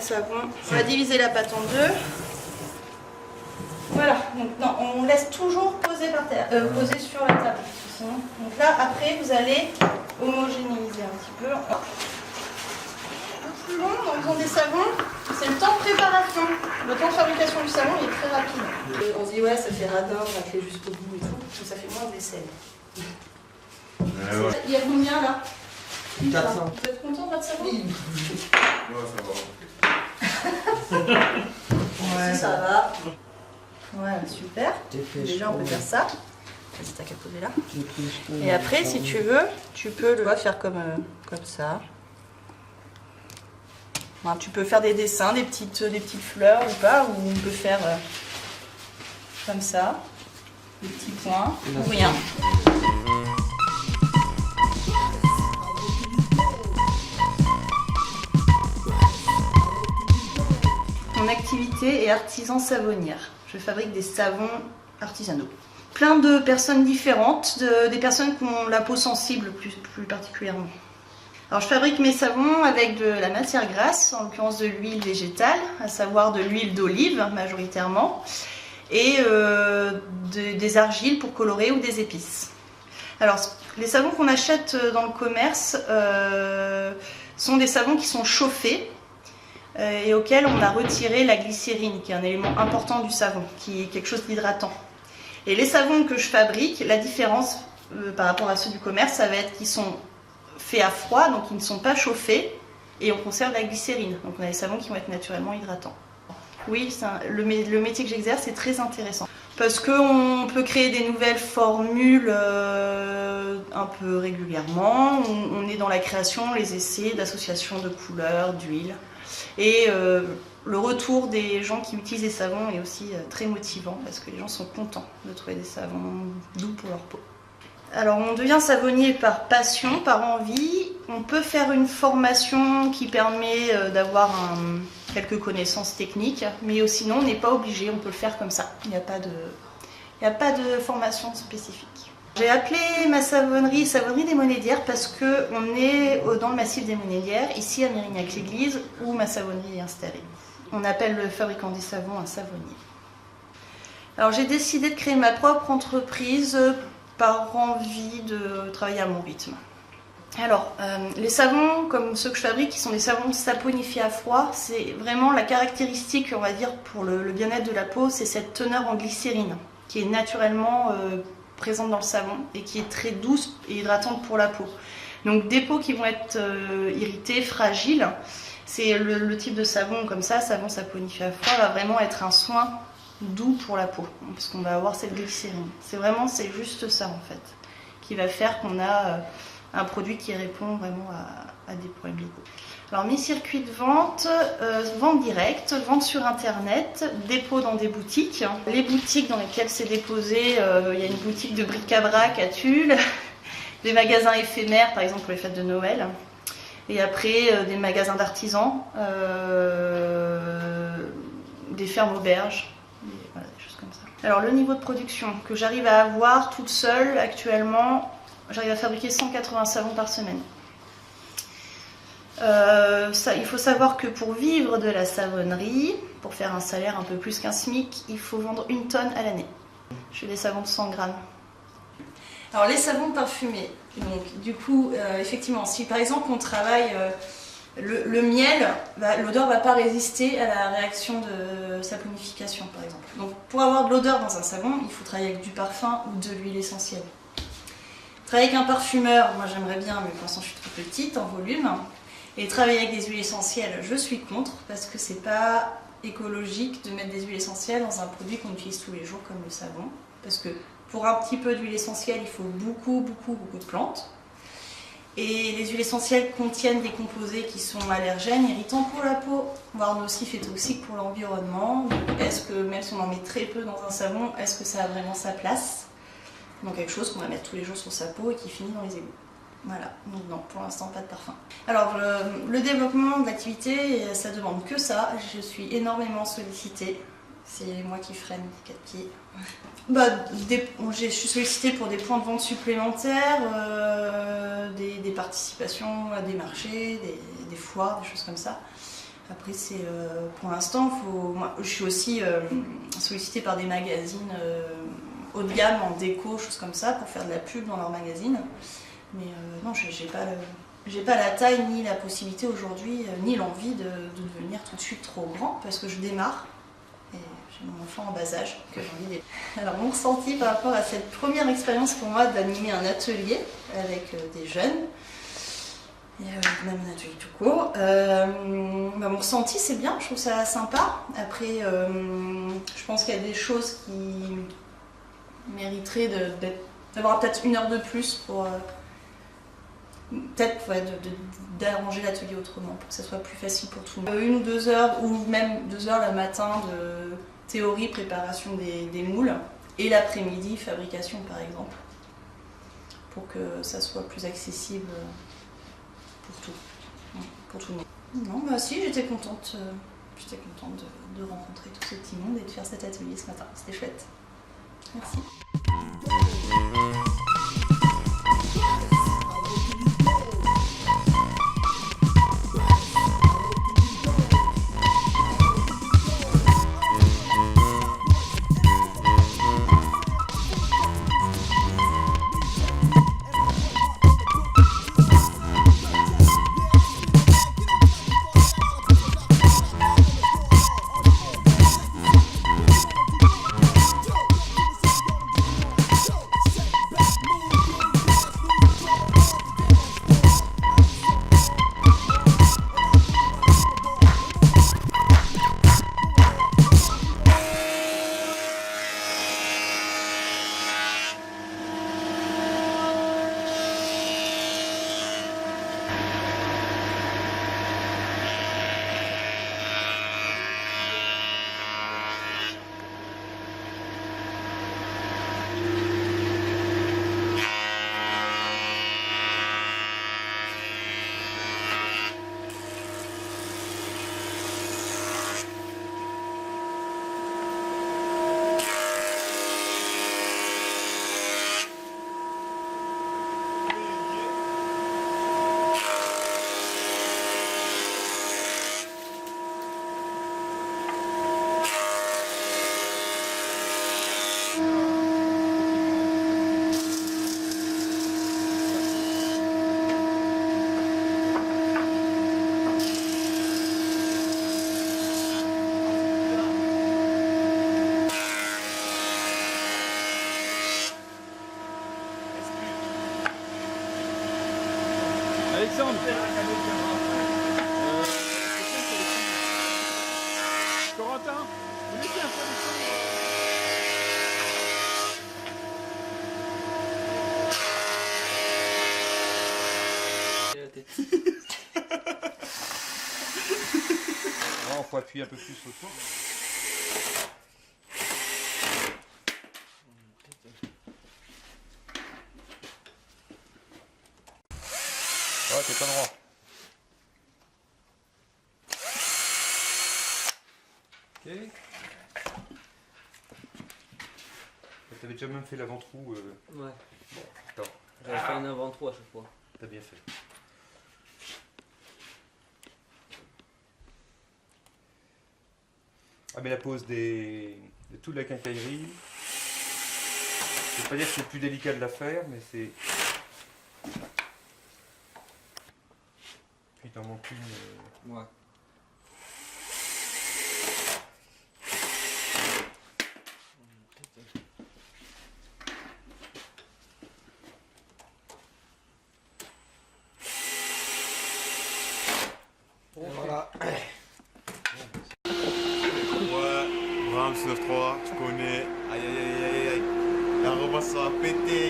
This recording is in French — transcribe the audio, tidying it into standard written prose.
savon. On va diviser la pâte en deux. Voilà, donc non, on laisse toujours poser par terre, poser sur la table. Sinon, donc là, après, vous allez homogénéiser un petit peu. Un peu plus long, dans le temps des savons, c'est le temps de préparation. Le temps de fabrication du savon il est très rapide. Et on se dit, ouais, ça fait radin, on va clé jusqu'au bout et tout, mais ça fait moins de vaisselle. Ouais. Il y a combien là? 400. Vous êtes content de votre savon? Ouais, ça va. Ouais, ça va. Ouais, super. Déjà, on peut faire ça. Vas-y, t'as qu'à poser là. Et après, si tu veux, tu peux le faire comme ça. Enfin, tu peux faire des dessins, des petites fleurs ou pas, ou on peut faire comme ça, des petits points, ou rien. Mon activité est artisan savonnière. Je fabrique des savons artisanaux. Plein de personnes différentes, des personnes qui ont la peau sensible plus particulièrement. Alors je fabrique mes savons avec de la matière grasse, en l'occurrence de l'huile végétale, à savoir de l'huile d'olive majoritairement, et des argiles pour colorer ou des épices. Alors les savons qu'on achète dans le commerce sont des savons qui sont chauffés, et auquel on a retiré la glycérine, qui est un élément important du savon, qui est quelque chose d'hydratant. Et les savons que je fabrique, la différence par rapport à ceux du commerce, ça va être qu'ils sont faits à froid, donc ils ne sont pas chauffés, et on conserve la glycérine. Donc on a des savons qui vont être naturellement hydratants. Oui, le métier que j'exerce est très intéressant, parce qu'on peut créer des nouvelles formules un peu régulièrement. On est dans la création, les essais d'associations de couleurs, d'huile. Et le retour des gens qui utilisent les savons est aussi très motivant parce que les gens sont contents de trouver des savons doux pour leur peau. Alors on devient savonnier par passion, par envie. On peut faire une formation qui permet d'avoir quelques connaissances techniques, mais sinon on n'est pas obligé, on peut le faire comme ça. Il n'y a pas de formation spécifique. J'ai appelé ma savonnerie Savonnerie des Monédières parce qu'on est dans le massif des Monédières, ici à Mérignac-l'Église, où ma savonnerie est installée. On appelle le fabricant des savons un savonnier. Alors j'ai décidé de créer ma propre entreprise par envie de travailler à mon rythme. Alors, les savons, comme ceux que je fabrique, qui sont des savons saponifiés à froid, c'est vraiment la caractéristique, on va dire, pour le bien-être de la peau, c'est cette teneur en glycérine, qui est naturellement présente dans le savon et qui est très douce et hydratante pour la peau. Donc des peaux qui vont être irritées, fragiles, c'est le type de savon comme ça, savon saponifié à froid, va vraiment être un soin doux pour la peau, parce qu'on va avoir cette glycérine. C'est juste ça en fait, qui va faire qu'on a un produit qui répond vraiment à des problèmes de peau. Alors mes circuits de vente, vente directe, vente sur internet, dépôt dans des boutiques. Les boutiques dans lesquelles c'est déposé, il y a une boutique de bric-à-brac à Tulle, des magasins éphémères par exemple pour les fêtes de Noël, et après des magasins d'artisans, des fermes auberges, voilà, des choses comme ça. Alors le niveau de production que j'arrive à avoir toute seule actuellement, j'arrive à fabriquer 180 savons par semaine. Il faut savoir que pour vivre de la savonnerie, pour faire un salaire un peu plus qu'un SMIC, il faut vendre 1 tonne à l'année. Je fais des savons de 100 grammes. Alors les savons parfumés, donc du coup, effectivement, si par exemple on travaille le miel, l'odeur ne va pas résister à la réaction de saponification par exemple. Donc pour avoir de l'odeur dans un savon, il faut travailler avec du parfum ou de l'huile essentielle. Travailler avec un parfumeur, moi j'aimerais bien, mais pour l'instant je suis trop petite en volume. Et travailler avec des huiles essentielles, je suis contre, parce que c'est pas écologique de mettre des huiles essentielles dans un produit qu'on utilise tous les jours comme le savon. Parce que pour un petit peu d'huile essentielle, il faut beaucoup de plantes. Et les huiles essentielles contiennent des composés qui sont allergènes, irritants pour la peau, voire nocifs et toxiques pour l'environnement. Donc est-ce que, même si on en met très peu dans un savon, est-ce que ça a vraiment sa place dans quelque chose qu'on va mettre tous les jours sur sa peau et qui finit dans les égouts? Voilà, donc non, pour l'instant pas de parfum. Alors le développement de l'activité, ça demande que ça. Je suis énormément sollicitée. C'est moi qui freine les 4 pieds. Je suis sollicitée pour des points de vente supplémentaires, des participations à des marchés, des foires, des choses comme ça. Après, c'est pour l'instant, moi, je suis aussi sollicitée par des magazines haut de gamme en déco, choses comme ça, pour faire de la pub dans leur magazine. Mais non, j'ai pas la taille ni la possibilité aujourd'hui, ni l'envie de devenir tout de suite trop grand, parce que je démarre. Et j'ai mon enfant en bas âge que j'ai envie d'aider. Alors mon ressenti par rapport à cette première expérience pour moi d'animer un atelier avec des jeunes, et même un atelier tout court, mon ressenti c'est bien, je trouve ça sympa. Après, je pense qu'il y a des choses qui mériteraient d'avoir peut-être 1 heure de plus pour peut-être d'arranger l'atelier autrement pour que ça soit plus facile pour tout le monde. 1 ou 2 heures ou même 2 heures le matin de théorie, préparation des moules et l'après-midi fabrication par exemple pour que ça soit plus accessible pour tout le monde. Non, bah si, j'étais contente de rencontrer tout ce petit monde et de faire cet atelier ce matin, c'était chouette. Merci. Alexandre Corentin, vous mettez un peu Alexandre. Faut appuyer un peu plus autour. Ouais, t'es pas droit. Ok. T'avais déjà même fait l'avant-trou. Ouais. Bon, attends. J'avais fait un avant-trou à chaque fois. T'as bien fait. Ah mais la pose de toute la quincaillerie, je vais pas dire que c'est le plus délicat de la faire, mais c'est... Puis t'en manques une... Ouais. Et voilà. Ouais, Brahms 9-3, tu connais. Aïe aïe aïe aïe aïe. La revanche sera pétée.